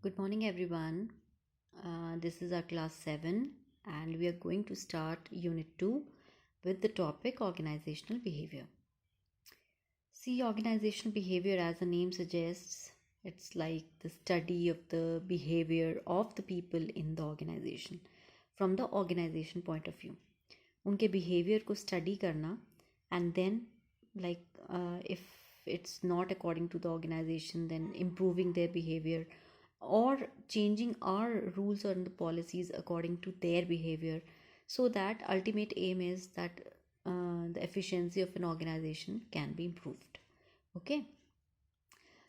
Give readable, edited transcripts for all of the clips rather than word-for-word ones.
Good morning, everyone. This is our class 7, and we are going to start Unit 2 with the topic organizational behavior. See, organizational behavior, as the name suggests, it's like the study of the behavior of the people in the organization from the organization point of view. उनके behavior को study करना and then if it's not according to the organization, then improving their behavior or changing our rules or the policies according to their behavior, so that ultimate aim is that the efficiency of an organization can be improved. Okay,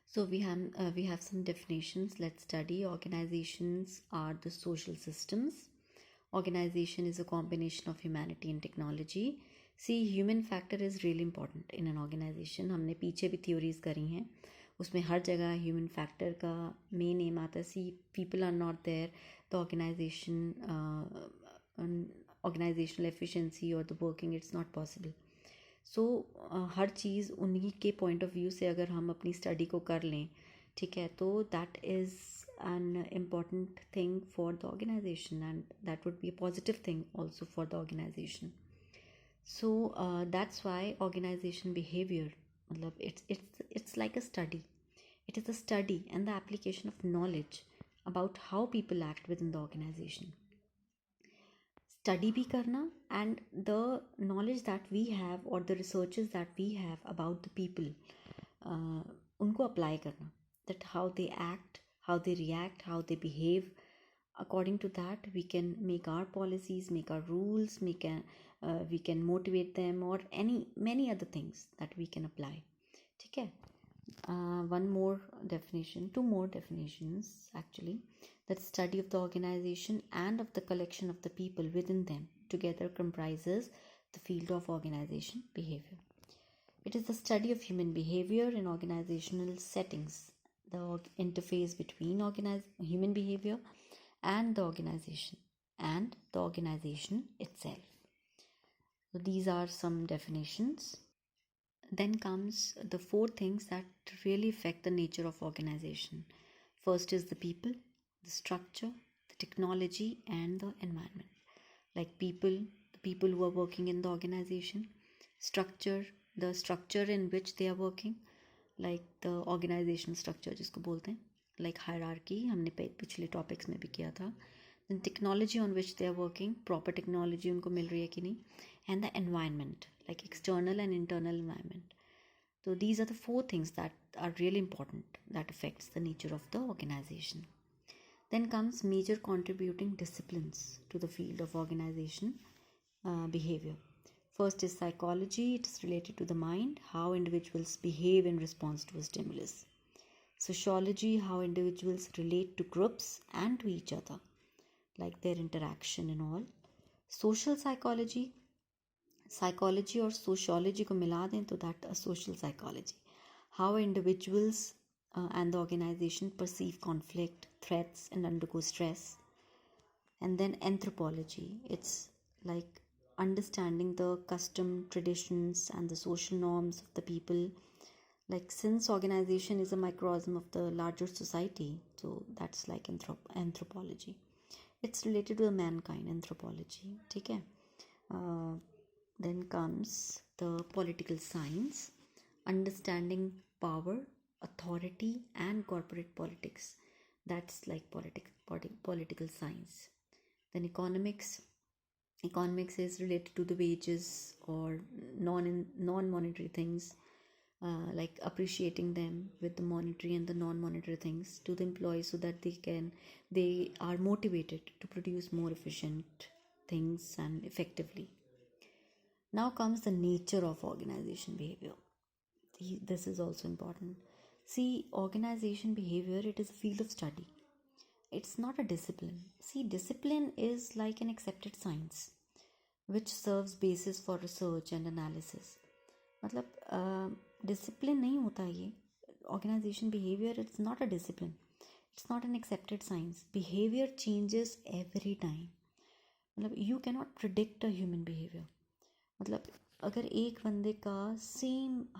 so we have some definitions. Let's study. Organizations are the social systems. Organization is a combination of humanity and technology. See, human factor is really important in an organization. हमने पीछे भी theories करी हैं, उसमें हर जगह human factor का main aim आता है. See people are not there, the organizational efficiency और the working it's not possible. So हर चीज़ उन्हीं के पॉइंट ऑफ व्यू से अगर हम अपनी स्टडी को कर लें, ठीक है, तो that is an important thing for the organization, and that would be a positive thing also for the organization. So that's why organization behavior, it's like a study. It is a study and the application of knowledge about how people act within the organization. Study भी करना and the knowledge that we have or the researches that we have about the people, उनको apply करना, that how they act, how they react, how they behave. According to that, we can make our policies, make our rules, we can motivate them, or many other things that we can apply. ठीक है. One more definition, two more definitions actually. That study of the organization and of the collection of the people within them together comprises the field of organization behavior. It is the study of human behavior in organizational settings, the interface between human behavior and the organization itself. So these are some definitions. Then comes the four things that really affect the nature of organization. First is the people, the structure, the technology, and the environment. Like people, the people who are working in the organization. Structure, the structure in which they are working, like the organization structure जिसको बोलते हैं, like hierarchy, हमने पिछले topics में भी किया था. Then technology on which they are working, proper technology उनको मिल रही है कि नहीं, and the environment, like external and internal environment. So these are the four things that are really important, that affects the nature of the organization. Then comes major contributing disciplines to the field of organization behavior. First is psychology. It is related to the mind, how individuals behave in response to a stimulus. Sociology, how individuals relate to groups and to each other, like their interaction and all. Social psychology और sociology को मिला दें तो that a social psychology, how individuals and the organization perceive conflict, threats, and undergo stress. And then anthropology, it's like understanding the custom, traditions, and the social norms of the people. Like, since organization is a microcosm of the larger society, so that's like anthropology. It's related to the mankind, anthropology. ठीक है. Then comes the political science, understanding power, authority, and corporate politics. That's like political science. Then economics is related to the wages or non-monetary things, like appreciating them with the monetary and the non-monetary things to the employees, so that they are motivated to produce more efficient things and effectively. Now comes the nature of organization behavior. This is also important. See, organization behavior, it is a field of study. It's not a discipline. See, discipline is like an accepted science which serves basis for research and analysis. मतलब discipline नहीं होता ये. Organization behavior, it's not a discipline. It's not an accepted science. Behavior changes every time. मतलब you cannot predict a human behavior. मतलब अगर एक बंदे का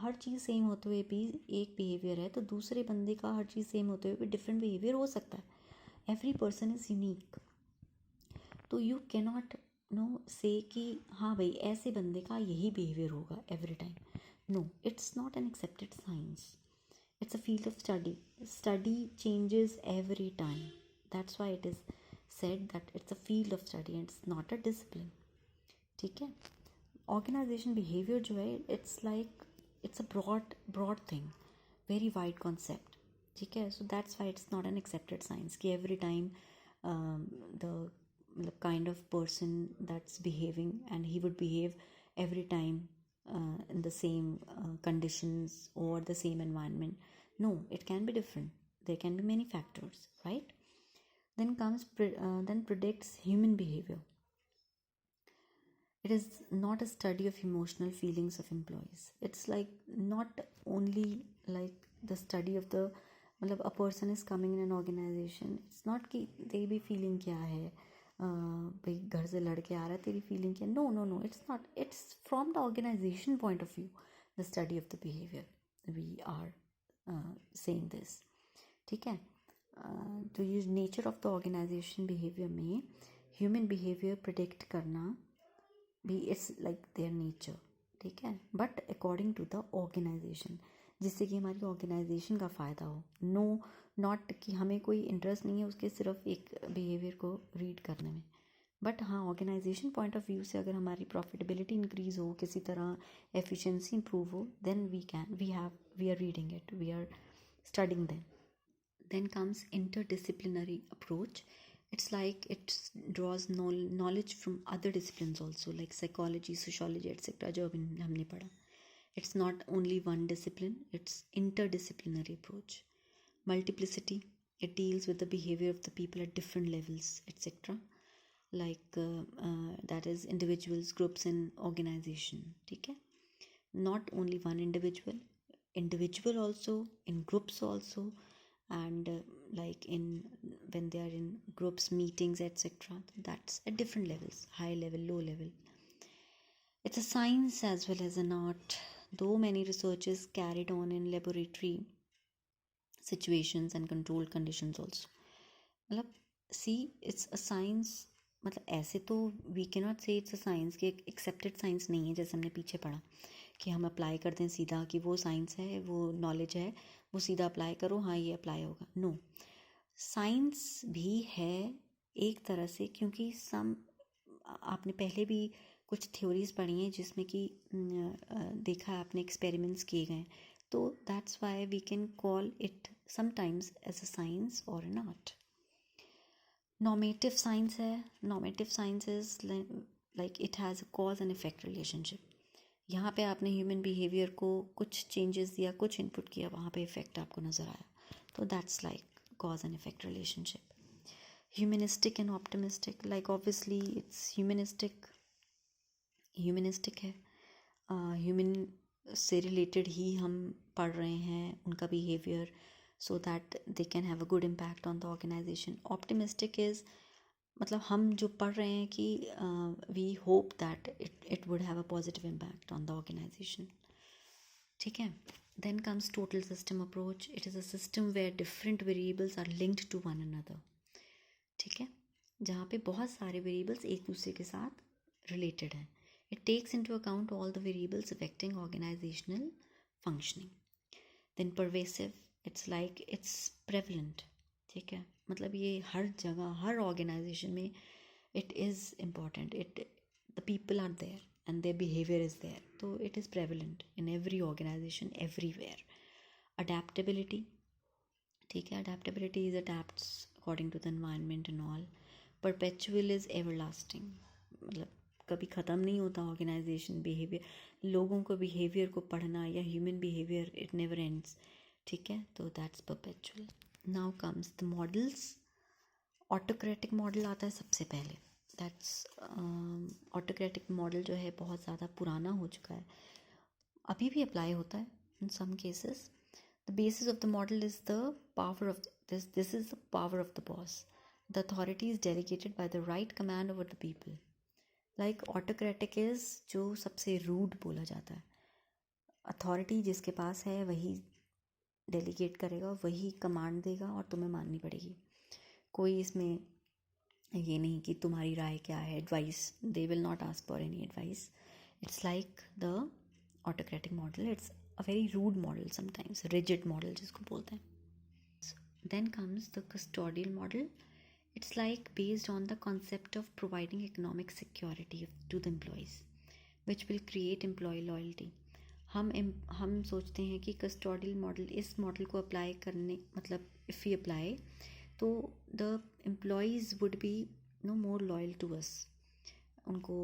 हर चीज़ सेम होते हुए भी एक बिहेवियर है, तो दूसरे बंदे का हर चीज़ सेम होते हुए भी डिफरेंट बिहेवियर हो सकता है. Every person is unique. तो यू कैनॉट से कि हाँ भाई ऐसे बंदे का यही बिहेवियर होगा every time. No, it's not an accepted science. It's a field of study. Study changes every time. That's why it is said that it's a field of study and it's not a discipline. ठीक है. Organization behavior जो है it's a broad thing, very wide concept. ठीक है. So that's why it's not an accepted science कि every time the kind of person that's behaving and he would behave every time in the same conditions or the same environment. No, it can be different. There can be many factors, right? Then predicts human behavior. It is not a study of emotional feelings of employees. It's like not only like the study of the मतलब a person is coming in an organization. It's not कि they be feeling क्या है भाई घर से लड़के आ रहा है तेरी फीलिंग क्या. No no no, it's not. It's from the organisation point of view the study of the behaviour we are saying this. ठीक है. तो ये nature of the organisation behaviour में ह्यूमन बिहेवियर प्रिडिक्ट करना भी इट्स लाइक देयर नेचर. ठीक है. But according to the organisation, जिससे कि हमारी ऑर्गेनाइजेशन का फ़ायदा हो. नो नॉट कि हमें कोई इंटरेस्ट नहीं है उसके सिर्फ एक बिहेवियर को रीड करने में. बट हाँ, ऑर्गेनाइजेशन पॉइंट ऑफ व्यू से अगर हमारी प्रॉफिटेबिलिटी इंक्रीज़ हो, किसी तरह एफिशिएंसी इंप्रूव हो, then we are reading it, we are studying them. Then comes interdisciplinary approach. It's like it draws knowledge from other disciplines also, like psychology, sociology, etc. जो हमने पढ़ा. It's not only one discipline, it's interdisciplinary approach. Multiplicity, it deals with the behavior of the people at different levels, etc. Like that is individuals, groups and organization. ठीक है. Not only one individual also, in groups also, and like in when they are in groups meetings etc. That's at different levels, high level, low level. It's a science as well as an art, though many research is carried on in laboratory situations and controlled conditions also. मतलब see, it's a science. मतलब ऐसे तो we can not से it's a science कि एक accepted science नहीं है जैसे हमने पीछे पढ़ा कि हम अप्लाई करते हैं सीधा कि वो साइंस है, वो नॉलेज है, वो सीधा अप्लाई करो, हाँ ये अप्लाई होगा. नो, साइंस भी है एक तरह से, क्योंकि आपने पहले भी कुछ थ्योरीज पढ़ी हैं जिसमें कि देखा आपने एक्सपेरिमेंट्स किए गए. तो that's why we can call it sometimes as a science और एन आर्ट. नॉर्मेटिव साइंस है. Normative science is like it has a cause and effect relationship. यहाँ पे आपने ह्यूमन बिहेवियर को कुछ चेंजेस दिया, कुछ इनपुट किया, वहाँ पे इफेक्ट आपको नज़र आया. तो that's like cause and effect relationship. Humanistic and optimistic, like obviously it's humanistic है. ह्यूमन से रिलेटेड ही हम पढ़ रहे हैं उनका behaviour, so that they can have a good impact on the organization. Optimistic is मतलब हम जो पढ़ रहे हैं कि we hope that it would have a positive impact on the organization. ठीक है. Then comes total system approach. It is a system where different variables are linked to one another. ठीक है. जहाँ पे बहुत सारे variables एक दूसरे के साथ related हैं. It takes into account all the variables affecting organizational functioning. Then pervasive, it's like it's prevalent. ठीक है. मतलब ये हर जगह, हर ऑर्गेनाइजेशन में it is important. The people are there and their behaviour is there. तो it is prevalent in every organization everywhere. Adaptability. ठीक है. Adaptability is adapts according to the environment and all. Perpetual is everlasting. मतलब कभी ख़त्म नहीं होता organisation behaviour. लोगों को बिहेवियर को पढ़ना या human behaviour, it never ends. ठीक है. तो that's perpetual. Now comes the models. Autocratic model आता है सबसे पहले. दैट्स ऑटोक्रेटिक मॉडल जो है बहुत ज़्यादा पुराना हो चुका है, अभी भी अप्लाई होता है in some cases. The basis of the model is the power of this is the power of the boss. The authority is delegated by the right command over the people. Like autocratic is जो सबसे rude बोला जाता है. Authority जिसके पास है वही delegate करेगा, वही कमांड देगा और तुम्हें माननी पड़ेगी. कोई इसमें ये नहीं कि तुम्हारी राय क्या है, advice, they will not ask for any advice. It's like the autocratic model. It's a very rude model, sometimes rigid model जिसको बोलते हैं. Then comes the custodial model. It's like based on the concept of providing economic security to the employees, which will create employee loyalty. हम सोचते हैं कि custodial model, इस model को apply करने, मतलब if we apply, तो the employees would be more loyal to us. उनको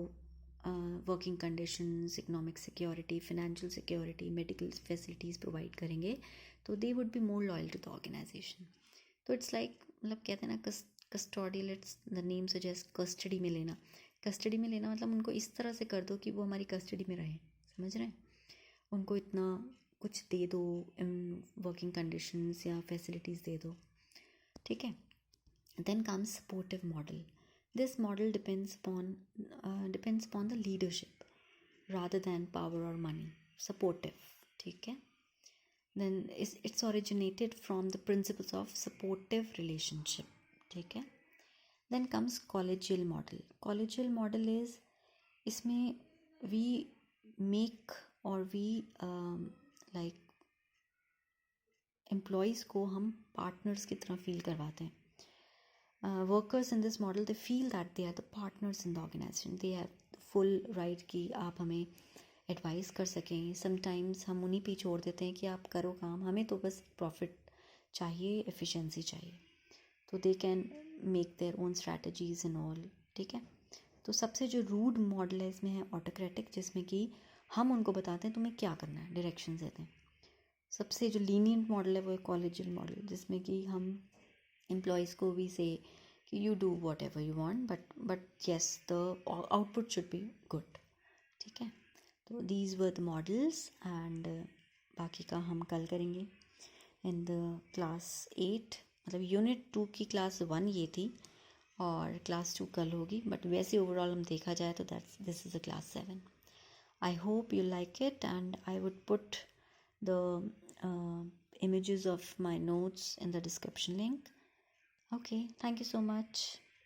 working conditions, economic security, financial security, medical facilities provide करेंगे, तो they would be more loyal to the organisation. तो it's like, मतलब कहते हैं ना custodial, it's the name suggest custody में लेना. कस्टडी में लेना मतलब उनको इस तरह से कर दो कि वो हमारी कस्टडी में रहें, समझ रहे हैं. उनको इतना कुछ दे दो, वर्किंग कंडीशंस या फैसिलिटीज़ दे दो, ठीक है. Then comes supportive model. This model depends upon the leadership rather than power or money. Supportive, ठीक है. Then it's originated from the principles of supportive relationship, ठीक है. Then comes collegial model. Collegial model is, इसमें we make or we like employees को हम partners की तरह feel करवाते हैं. Workers in this model, they feel that they are the partners in the organization. They have the full right कि आप हमें एडवाइस कर सकें. समटाइम्स हम उन्हीं पे छोड़ देते हैं कि आप करो काम, हमें तो बस प्रॉफिट चाहिए, एफिशिएंसी चाहिए. तो they can make their own strategies and all, ठीक है. तो सबसे जो रूड मॉडल है इसमें है ऑटोक्रेटिक, जिसमें कि हम उनको बताते हैं तुम्हें क्या करना है, डायरेक्शन देते हैं. सबसे जो लीनियंट मॉडल है वो है कॉलेजियल मॉडल, जिसमें कि हम employees को भी say कि you do whatever you want, but yes, the output should be good, ठीक है. तो these were the models, and बाकी का हम कल करेंगे in the class 8. मतलब यूनिट 2 की क्लास 1 ये थी और क्लास 2 कल होगी, बट वैसे ओवरऑल हम देखा जाए तो this is the class 7. I hope you like it, and I would put the images of my notes in the description link. Okay, thank you so much.